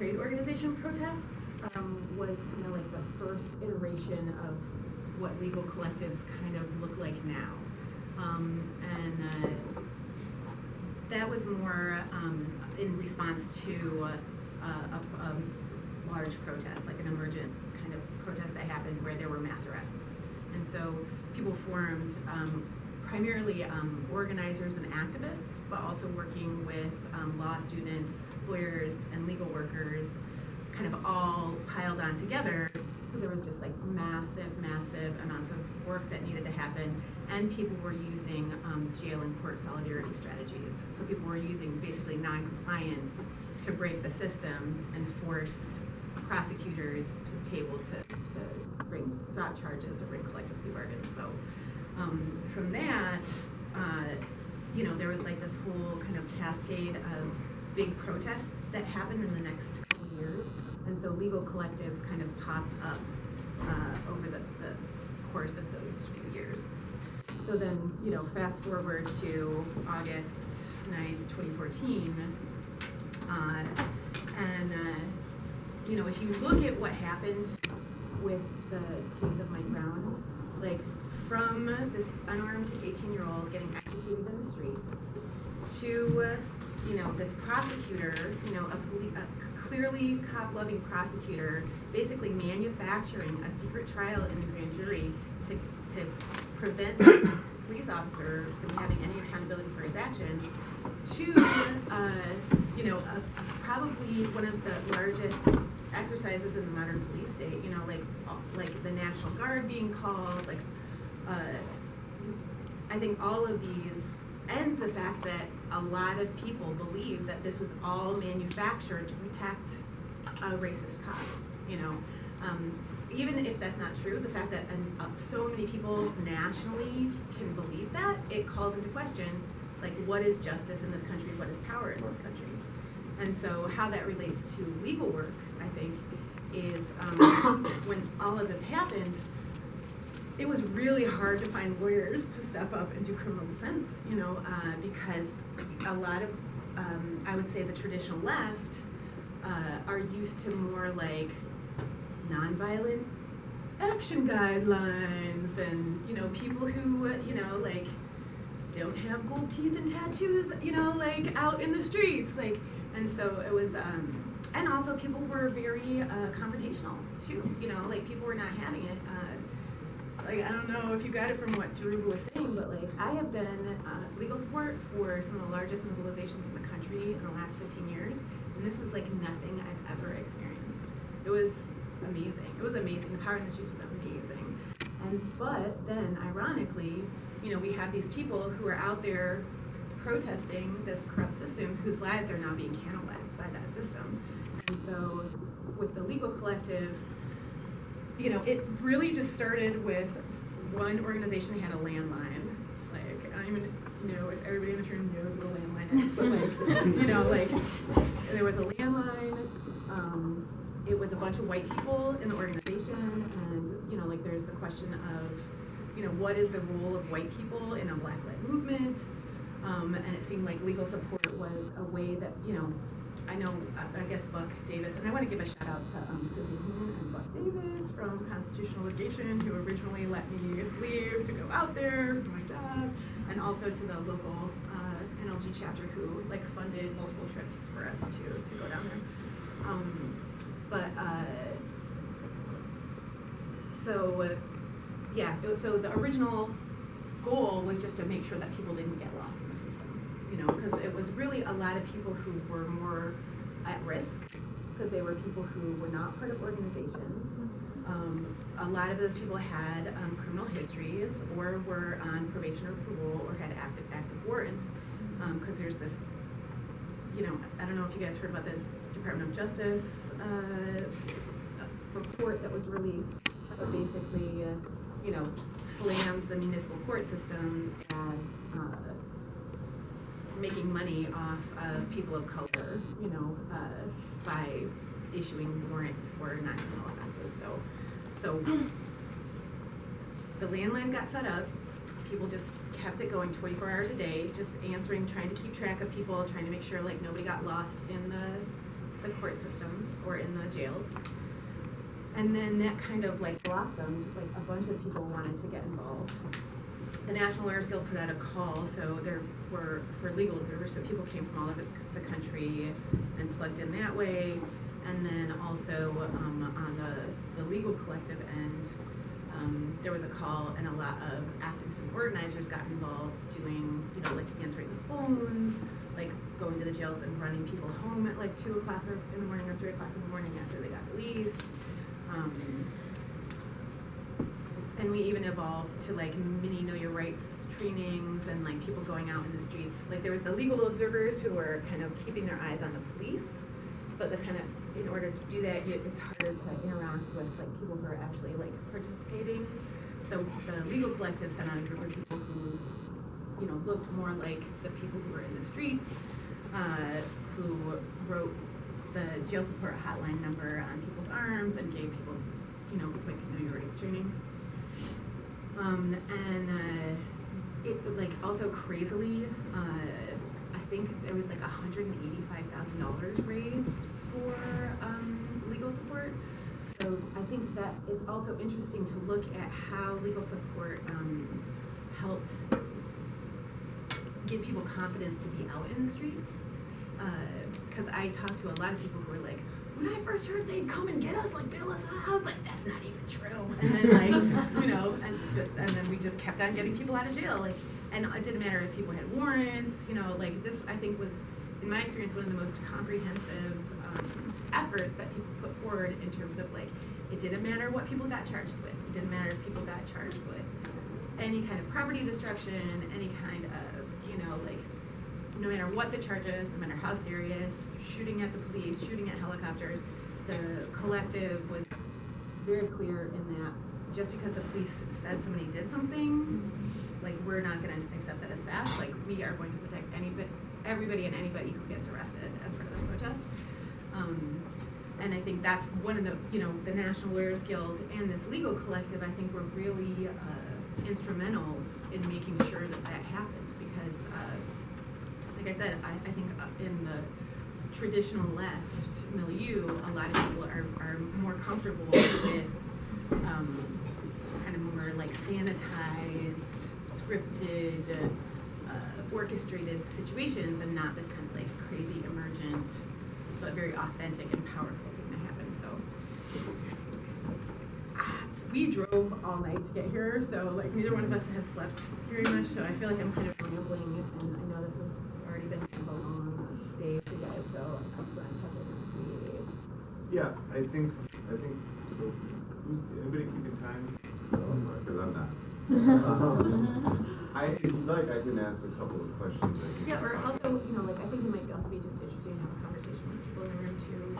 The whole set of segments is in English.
trade organization protests was kind of like the first iteration of what legal collectives kind of look like now. That was more in response to a large protest, like an emergent kind of protest that happened where there were mass arrests. And so people formed primarily organizers and activists, but also working with law students, lawyers, and legal workers, kind of all piled on together. There was just like massive amounts of work that needed to happen, and people were using jail and court solidarity strategies. So people were using basically non-compliance to break the system and force prosecutors to the table to bring drop charges or bring collective plea bargains. So from that, there was like this whole kind of cascade of big protests that happened in the next couple of years. And so legal collectives kind of popped up over the course of those few years. So then, fast forward to August 9th, 2014, if you look at what happened with the case of Mike Brown, like from this unarmed 18-year-old getting executed in the streets to this prosecutor, a clearly cop-loving prosecutor, basically manufacturing a secret trial in the grand jury to prevent this police officer from having any accountability for his actions, to probably one of the largest exercises in the modern police state. Like the National Guard being called, I think all of these, and the fact that a lot of people believe that this was all manufactured to protect a racist cop. Even if that's not true, the fact that so many people nationally can believe that, it calls into question, like, what is justice in this country? What is power in this country? And so how that relates to legal work, I think, is when all of this happened, it was really hard to find lawyers to step up and do criminal defense, because a lot of, I would say the traditional left are used to more like nonviolent action guidelines and, people who, don't have gold teeth and tattoos, out in the streets, and so it was, and also people were very confrontational too, people were not having it. I don't know if you got it from what Dhoruba was saying, but I have been legal support for some of the largest mobilizations in the country in the last 15 years, and this was nothing I've ever experienced. It was amazing. It was amazing. The power in the streets was amazing. But then, ironically, we have these people who are out there protesting this corrupt system whose lives are now being cannibalized by that system. And so with the legal collective, it really just started with one organization had a landline. I don't even know if everybody in this room knows what a landline is, but there was a landline. It was a bunch of white people in the organization, and there's the question of, what is the role of white people in a Black-led movement? And it seemed like legal support was a way that, I guess Buck Davis, and I want to give a shout out to Sydney and Buck Davis from Constitutional Litigation, who originally let me leave to go out there, do my job, and also to the local NLG chapter who funded multiple trips for us to go down there. So the original goal was just to make sure that people didn't get lost in the system, because it was really a lot of people who were more at risk, because they were people who were not part of organizations. A lot of those people had criminal histories, or were on probation or parole, or had active warrants, because there's this, I don't know if you guys heard about the Department of Justice report that was released, but basically, slammed the municipal court system as making money off of people of color, by issuing warrants for non-criminal offenses. So the landline got set up. People just kept it going 24 hours a day, just answering, trying to keep track of people, trying to make sure nobody got lost in the court system or in the jails. And then that kind of like blossomed, like a bunch of people wanted to get involved. The National Lawyers Guild put out a call, so there were for legal observers, so people came from all over the country and plugged in that way. And then also on the legal collective end, there was a call and a lot of activists and organizers got involved doing, you know, like answering the phones, like going to the jails and running people home at like 2 o'clock in the morning or 3 o'clock in the morning after they got released. And we even evolved to like mini Know Your Rights trainings and like people going out in the streets. Like there was the legal observers who were kind of keeping their eyes on the police, but the kind of, in order to do that, it's harder to interact with like people who are actually like participating. So the legal collective sent out a group of people who's, you know, looked more like the people who were in the streets, who wrote the jail support hotline number on people's arms and gave people, you know, quick Know Your Rights trainings. It like also crazily, I think there was like $185,000 raised for legal support. So I think that it's also interesting to look at how legal support helped give people confidence to be out in the streets. Because I talked to a lot of people who were like, when I first heard they'd come and get us, like bail us out, I was like, that's not even true. And then like, you know, and then we just kept on getting people out of jail. Like, and it didn't matter if people had warrants, you know, like this I think was, in my experience, one of the most comprehensive efforts that people put forward in terms of like, it didn't matter what people got charged with. It didn't matter if people got charged with any kind of property destruction, any kind of, you know, like, no matter what the charges, no matter how serious, shooting at the police, shooting at helicopters, the collective was very clear in that just because the police said somebody did something, like we're not going to accept that as fact. Like we are going to protect everybody and anybody who gets arrested as part of the protest. And I think that's one of the, you know, the National Lawyers Guild and this legal collective, I think were really instrumental in making sure that that happened because like I said, I think in the traditional left milieu, a lot of people are more comfortable with kind of more like sanitized, scripted, orchestrated situations and not this kind of like crazy emergent, but very authentic and powerful thing that happened. So we drove all night to get here, so like neither one of us has slept very much, so I feel like I'm kind of rambling, and I know this has already been kind of a long day for you guys, so I just want to check in and see. Yeah, I think so. Who's anybody keeping time? Because I'm not. If you'd like, I can ask a couple of questions. Yeah, or also, you know, like I think it might also be just interesting to have a conversation with people in the room too.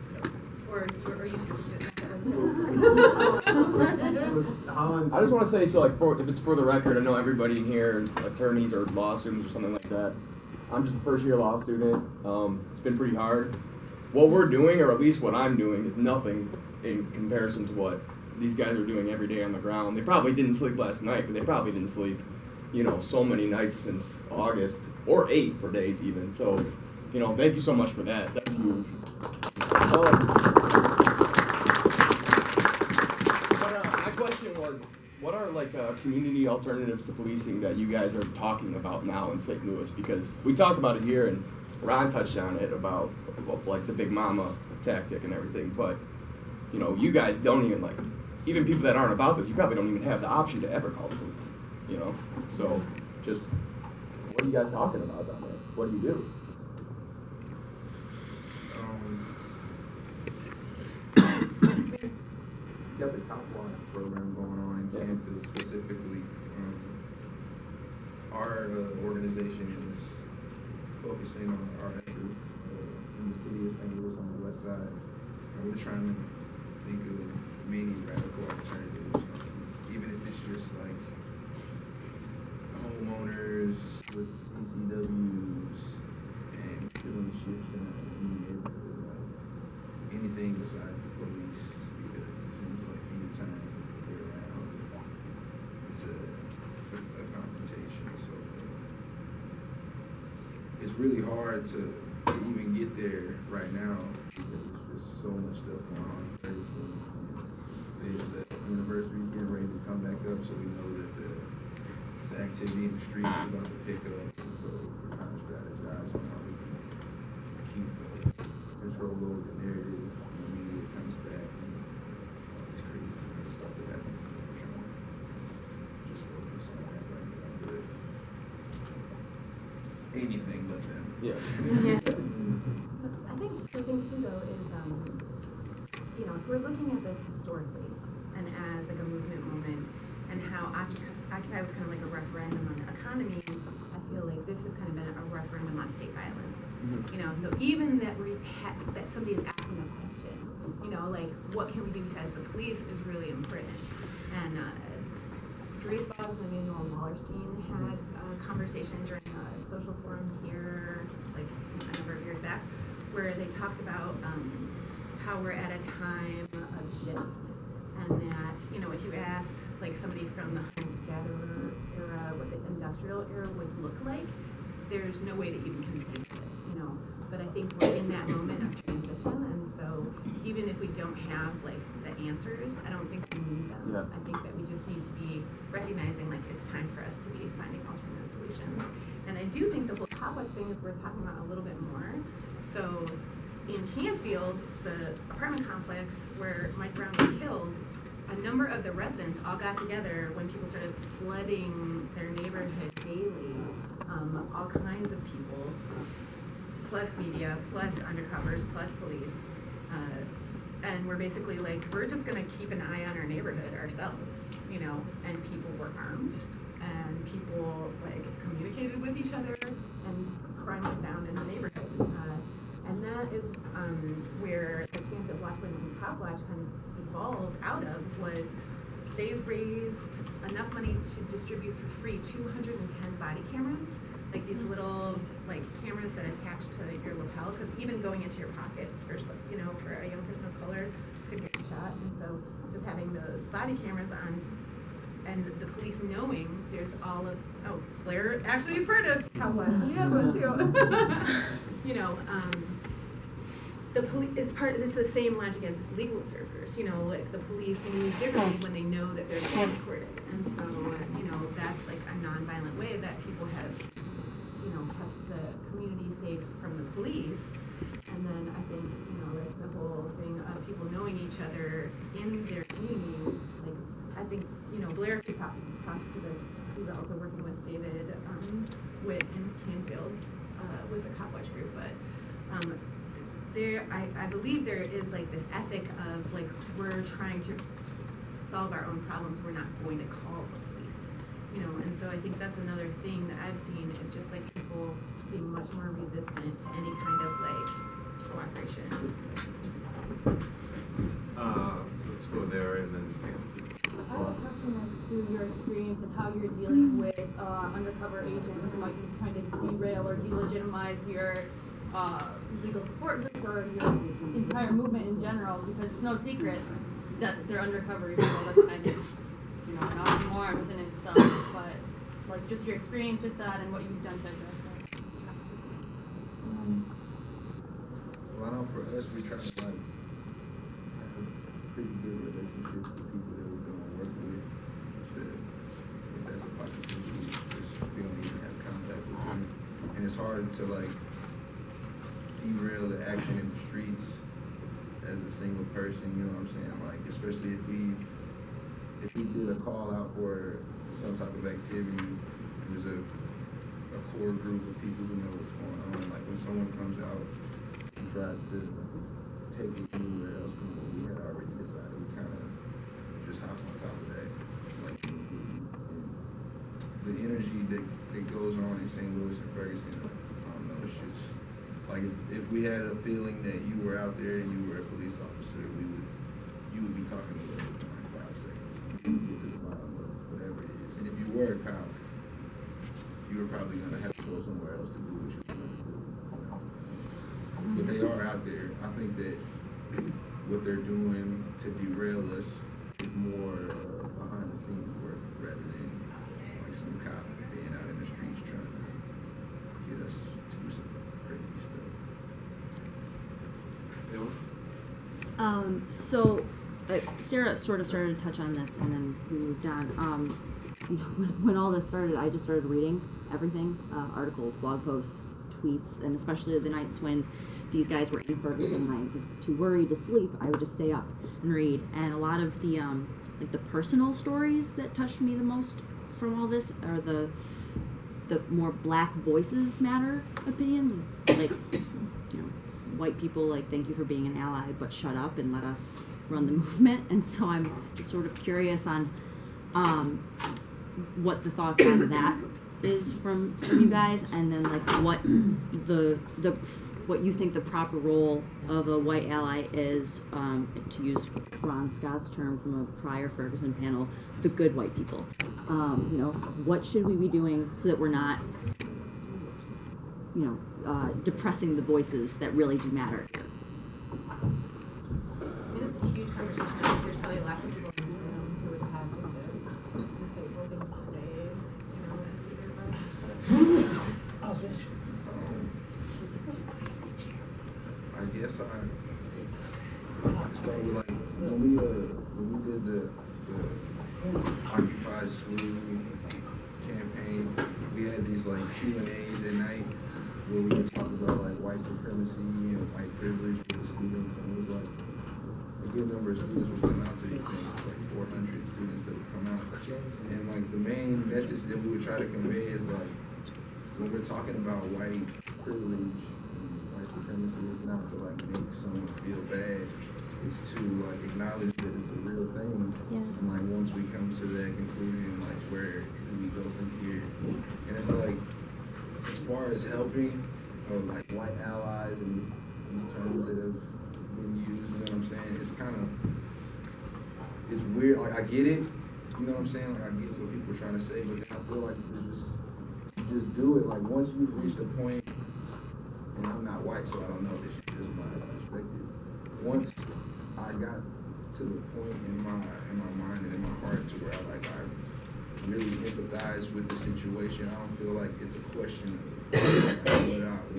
So, or you I just want to say, so like, if it's for the record, I know everybody in here is attorneys or law students or something like that. I'm just a first-year law student. It's been pretty hard. What we're doing, or at least what I'm doing, is nothing in comparison to what these guys are doing every day on the ground. They probably didn't sleep last night, but they probably didn't sleep, you know, so many nights since August, or 8 for days even. So, you know, thank you so much for that. That's huge. My question was, what are like community alternatives to policing that you guys are talking about now in St. Louis? Because we talk about it here, and Ron touched on it about like the Big Mama tactic and everything, but you know, you guys don't even like, even people that aren't about this, you probably don't even have the option to ever call the police, you know? So, just, what are you guys talking about down there? What do you do? You got the Cop Watch program going on in campus specifically. Our organization is focusing on our efforts in the city of St. Louis on the west side. And we're trying to think of many radical alternatives, even if it's just like homeowners with CCWs and filling shifts in the neighborhood, like anything besides the police, because it seems like anytime they're around, it's a confrontation. So it's really hard to to even get there right now, because there's just so much stuff going on in Ferguson. The university's getting ready to come back up, so we know that the activity in the streets is about to pick up. And so we're trying to strategize on how we can keep control over the narrative when the media comes back and all this crazy stuff that happens. We're trying to just focus on that right now. But anything but them. Yeah. I think the thing too though is, if we're looking at this historically and as like a movement moment and how Occupy was kind of like a referendum on the economy, I feel like this has kind of been a referendum on state violence. So even that that somebody is asking a question, like what can we do besides the police is really important. And Grace Boggs and Emmanuel Wallerstein had a conversation during a social forum here, like a number of years back, where they talked about how we're at a time of shift, and that, if you asked like somebody from the hunter-gatherer era what the industrial era would look like, there's no way to even conceive of it, But I think we're in that moment of transition, and so even if we don't have like the answers, I don't think we need them. Yeah. I think that we just need to be recognizing like it's time for us to be finding alternative solutions. And I do think the whole cop watch thing is worth talking about a little bit more. So in Canfield, the apartment complex where Mike Brown was killed, a number of the residents all got together when people started flooding their neighborhood daily. All kinds of people, plus media, plus undercovers, plus police. And we're basically like, we're just gonna keep an eye on our neighborhood ourselves, and people were armed, and people like communicated with each other, and crime went down in the neighborhood. And that is where the Canfield Black Women Cop Watch kind of evolved out of, was they raised enough money to distribute for free 210 body cameras, like these little like cameras that attach to your lapel, because even going into your pockets for for a young person of color could get shot. And so just having those body cameras on, and the police knowing there's all of Blair actually is part of Cop Watch. She has one too. The police, it's the same logic as legal observers, like the police knew differently when they know that they're being recorded. And so, that's like a nonviolent way that people have, kept the community safe from the police. And then I think, like the whole thing of people knowing each other in their community, like I think, Blair could talk to this. He's also working with David Witt in Canfield with the Cop Watch group, but I believe there is like this ethic of like, we're trying to solve our own problems, we're not going to call the police, and so I think that's another thing that I've seen is just like people being much more resistant to any kind of like cooperation. Let's go there and then. I have a question as to your experience and how you're dealing with undercover agents who might be trying to derail or delegitimize your legal support groups or your entire movement in general, because it's no secret that they're undercover, even though that's kind of, an oxymoron within itself, but like just your experience with that and what you've done to address that. Well, I know for us, we try to have a pretty good relationship with the people that we're going to work with. If that's a possibility, just we don't even have contact with them, and it's hard to like derail the action in the streets as a single person. You know what I'm saying? Like, especially if we did a call out for some type of activity, there's a core group of people who know what's going on. Like when someone comes out and tries to take it anywhere else from what we had already decided, we kind of just hop on top of that. Like, and the energy that goes on in St. Louis and Ferguson, I don't know, it's just like if we had a feeling that you were out there and you were a police officer, you would be talking to us in like 5 seconds. You would get to the bottom of whatever it is. And if you were a cop, you were probably going to have to go somewhere else to do what you were going to do. But they are out there. I think that what they're doing to derail us is more behind the scenes work rather than like some cop being out in the streets trying to get us to do some crazy stuff. So, Sarah sort of started to touch on this, and then we moved on. When all this started, I just started reading everything, articles, blog posts, tweets, and especially the nights when these guys were in Ferguson and I was too worried to sleep, I would just stay up and read. And a lot of the, like the personal stories that touched me the most from all this are the more Black voices matter opinions, like, you know, white people like, thank you for being an ally, but shut up and let us run the movement. And so I'm just sort of curious on what the thoughts on that is from you guys, and then like what what you think the proper role of a white ally is, to use Ron Scott's term from a prior Ferguson panel, the good white people. You know, what should we be doing so that we're not, you know, depressing the voices that really do matter? I mean, it's a huge conversation. I think there's probably lots of people in this room who would have just as insightful things to say, you know, as either of us. I guess I start with like when we did the Occupy School campaign, we had these like Q&As at night where we would talk about like white supremacy and white privilege with the students, and it was like a good number of students would come out to these things, like 400 students that would come out, and like the main message that we would try to convey is like when we're talking about white privilege, white supremacy, is not to like make someone feel bad. It's to like acknowledge that it's a real thing. Yeah. And like once we come to that conclusion, like where do we go from here? And it's like as far as helping or like white allies and these terms that have been used, you know what I'm saying? It's kind of, it's weird. Like I get it, you know what I'm saying? Like I get what people are trying to say, but I feel like it's just do it. Like once you've reached a point, and I'm not white, so I don't know, this is just my perspective. Once I got to the point in my mind and in my heart to where I really empathize with the situation, I don't feel like it's a question of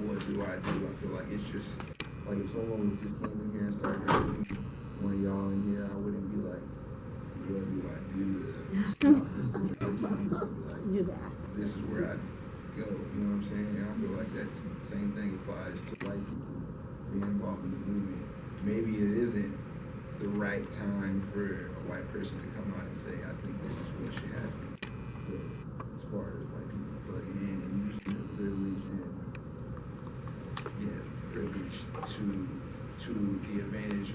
what do I do. I feel like it's just like if someone just came in here and started hurting one of y'all in here, I wouldn't be like, what do I do to stop this situation? I'd be like, Do that. this is where I go, you know what I'm saying? And I feel like that same thing applies to white people being involved in the movement. Maybe it isn't the right time for a white person to come out and say, I think this is what should happen. But as far as white people plugging in and using their privilege and privilege to the advantage